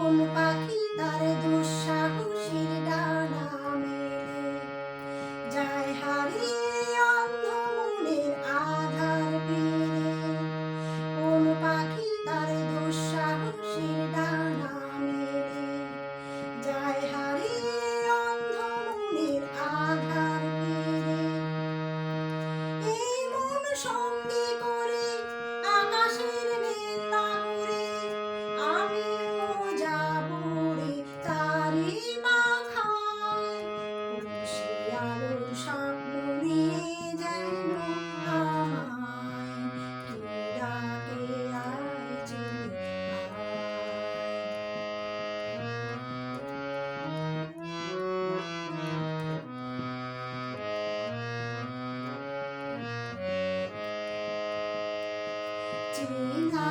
কোন পাখি তার দুঃসাহসীর ডানা মেলে যায় হারিয়ে অন্ধ মনের আধার পেলে। কোন পাখি তার দুঃসাহসীর ডানা মেলে যায় হারিয়ে অন্ধ মনের আধার পেলে। এই মন সঙ্গে করে আকাশের নীল নাগরে আমিও যাব রে তারি মাথায়। খুশি আলোর স্বপ্ন নিয়ে যেন আমায় কে ডাকে আয় চলে আয়। চেনা